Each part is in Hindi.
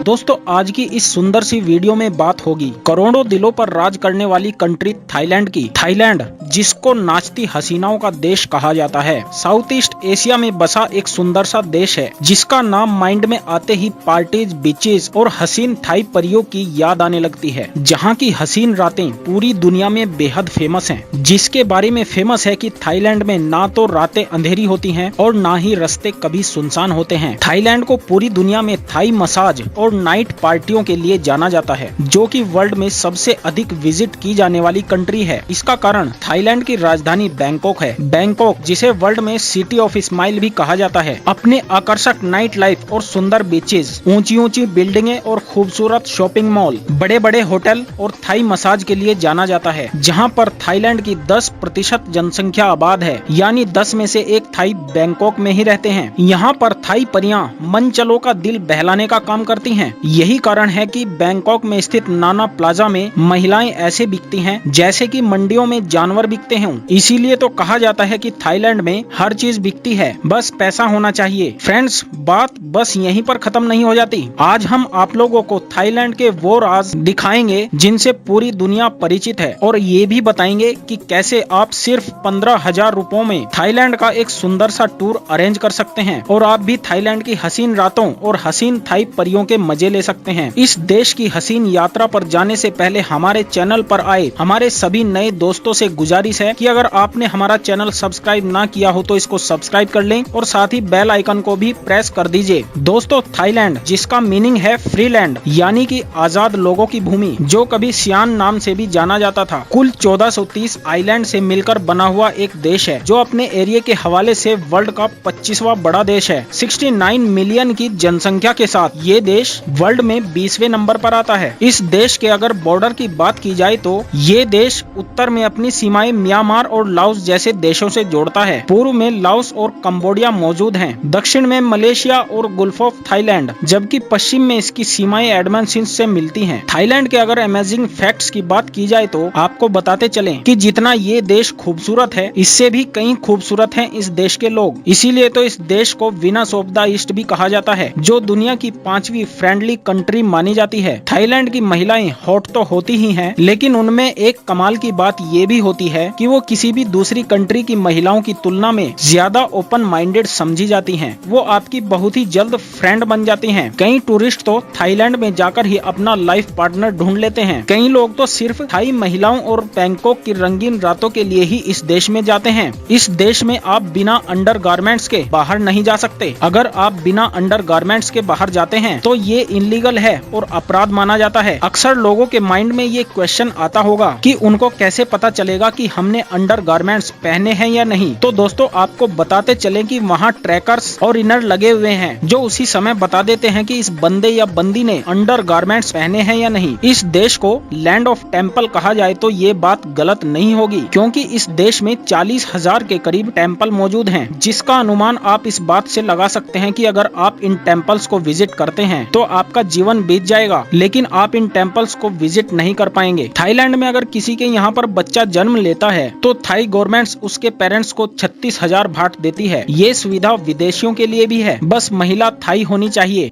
दोस्तों आज की इस सुंदर सी वीडियो में बात होगी करोड़ों दिलों पर राज करने वाली कंट्री थाईलैंड की। थाईलैंड जिसको नाचती हसीनाओं का देश कहा जाता है, साउथ ईस्ट एशिया में बसा एक सुंदर सा देश है जिसका नाम माइंड में आते ही पार्टीज, बीचेस और हसीन थाई परियों की याद आने लगती है। जहाँ की हसीन रातें पूरी दुनिया में बेहद फेमस हैं। जिसके बारे में फेमस है कि थाईलैंड में ना तो रातें अंधेरी होती हैं और ना ही रास्ते कभी सुनसान होते हैं। थाईलैंड को पूरी दुनिया में थाई मसाज और नाइट पार्टियों के लिए जाना जाता है, जो कि वर्ल्ड में सबसे अधिक विजिट की जाने वाली कंट्री है। इसका कारण थाईलैंड की राजधानी बैंकॉक है। बैंकॉक जिसे वर्ल्ड में सिटी ऑफ स्माइल भी कहा जाता है, अपने आकर्षक नाइट लाइफ और सुंदर बीचेस, ऊंची ऊंची बिल्डिंगें और खूबसूरत शॉपिंग मॉल, बड़े बड़े होटल और थाई मसाज के लिए जाना जाता है। जहां पर थाईलैंड की 10% जनसंख्या आबाद है, यानी 10 में से एक थाई बैंकॉक में ही रहते हैं। यहाँ पर थाई परियां मनचलों का दिल बहलाने का काम करती हैं। यही कारण है कि बैंकॉक में स्थित नाना प्लाजा में महिलाएं ऐसे बिकती हैं जैसे कि मंडियों में जानवर बिकते हों। इसीलिए तो कहा जाता है कि थाईलैंड में हर चीज बिकती है, बस पैसा होना चाहिए। फ्रेंड्स, बात बस यहीं पर खत्म नहीं हो जाती। आज हम आप लोगों को थाईलैंड के वो राज दिखाएंगे जिनसे पूरी दुनिया परिचित है, और ये भी बताएंगे कि कैसे आप सिर्फ 15,000 रुपयों में थाईलैंड का एक सुंदर सा टूर अरेंज कर सकते हैं और आप भी थाईलैंड की हसीन रातों और हसीन थाई परियों के मजे ले सकते हैं। इस देश की हसीन यात्रा पर जाने से पहले हमारे चैनल पर आए हमारे सभी नए दोस्तों से गुजारिश है कि अगर आपने हमारा चैनल सब्सक्राइब ना किया हो तो इसको सब्सक्राइब कर लें और साथ ही बेल आइकन को भी प्रेस कर दीजिए। दोस्तों, थाईलैंड जिसका मीनिंग है फ्री लैंड, यानी कि आजाद लोगों की भूमि, जो कभी सियान नाम से भी जाना जाता था, कुल 1430 आइलैंड से मिलकर बना हुआ एक देश है, जो अपने एरिया के हवाले से वर्ल्ड का 25वां बड़ा देश है। 69 मिलियन की जनसंख्या के साथ ये देश वर्ल्ड में 20वें नंबर पर आता है। इस देश के अगर बॉर्डर की बात की जाए तो ये देश उत्तर में अपनी सीमाएं म्यांमार और लाओस जैसे देशों से जोड़ता है। पूर्व में लाओस और कंबोडिया मौजूद हैं। दक्षिण में मलेशिया और गुल्फ ऑफ थाईलैंड, जबकि पश्चिम में इसकी सीमाएं एडमन सीज से मिलती हैं। थाईलैंड के अगर अमेजिंग फैक्ट्स की बात की जाए तो आपको बताते चलें कि जितना ये देश खूबसूरत है, इससे भी कहीं खूबसूरत हैं इस देश के लोग। इसीलिए तो इस देश को वीनस ऑफ द ईस्ट भी कहा जाता है, जो दुनिया की 5वीं फ्रेंडली कंट्री मानी जाती है। थाईलैंड की महिलाएं हॉट तो होती ही हैं, लेकिन उनमें एक कमाल की बात ये भी होती है कि वो किसी भी दूसरी कंट्री की महिलाओं की तुलना में ज्यादा ओपन माइंडेड समझी जाती हैं। वो आपकी बहुत ही जल्द फ्रेंड बन जाती हैं। कई टूरिस्ट तो थाईलैंड में जाकर ही अपना लाइफ पार्टनर ढूंढ लेते हैं। कई लोग तो सिर्फ थाई महिलाओं और बैंकॉक की रंगीन रातों के लिए ही इस देश में जाते हैं। इस देश में आप बिना अंडर गारमेंट्स के बाहर नहीं जा सकते। अगर आप बिना अंडर गारमेंट्स के बाहर जाते हैं तो ये इनलीगल है और अपराध माना जाता है। अक्सर लोगों के माइंड में ये क्वेश्चन आता होगा कि उनको कैसे पता चलेगा कि हमने अंडर गारमेंट्स पहने हैं या नहीं। तो दोस्तों, आपको बताते चलें कि वहाँ ट्रैकर्स और इनर लगे हुए हैं, जो उसी समय बता देते हैं कि इस बंदे या बंदी ने अंडर गारमेंट्स पहने हैं या नहीं। इस देश को लैंड ऑफ टेम्पल कहा जाए तो ये बात गलत नहीं होगी, क्योंकि इस देश में 40,000 के करीब टेम्पल मौजूद हैं, जिसका अनुमान आप इस बात से लगा सकते हैं कि अगर आप इन टेम्पल्स को विजिट करते हैं तो आपका जीवन बीत जाएगा, लेकिन आप इन टेम्पल्स को विजिट नहीं कर पाएंगे। थाईलैंड में अगर किसी के यहाँ पर बच्चा जन्म लेता है तो थाई गवर्नमेंट उसके पेरेंट्स को 36,000 बाट देती है। ये सुविधा विदेशियों के लिए भी है, बस महिला थाई होनी चाहिए।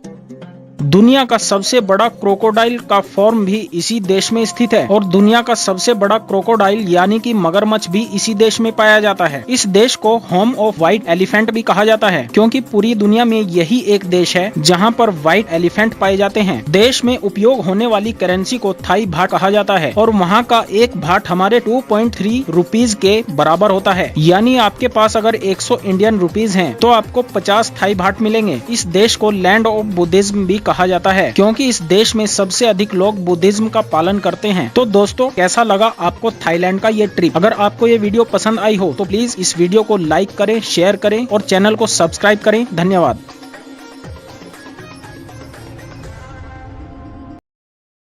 दुनिया का सबसे बड़ा क्रोकोडाइल का फॉर्म भी इसी देश में स्थित है, और दुनिया का सबसे बड़ा क्रोकोडाइल यानी कि मगरमच्छ भी इसी देश में पाया जाता है। इस देश को होम ऑफ व्हाइट एलिफेंट भी कहा जाता है, क्योंकि पूरी दुनिया में यही एक देश है जहां पर व्हाइट एलिफेंट पाए जाते हैं। देश में उपयोग होने वाली करेंसी को थाई बाट कहा जाता है, और वहाँ का एक बाट हमारे 2.3 रुपीज के बराबर होता है। यानी आपके पास अगर 100 इंडियन रुपीज है तो आपको 50 थाई बाट मिलेंगे। इस देश को लैंड ऑफ बुद्धिज्म भी कहा जाता है, क्योंकि इस देश में सबसे अधिक लोग बुद्धिज्म का पालन करते हैं। तो दोस्तों, कैसा लगा आपको थाईलैंड का ये ट्रिप? अगर आपको ये वीडियो पसंद आई हो तो प्लीज इस वीडियो को लाइक करें, शेयर करें और चैनल को सब्सक्राइब करें। धन्यवाद।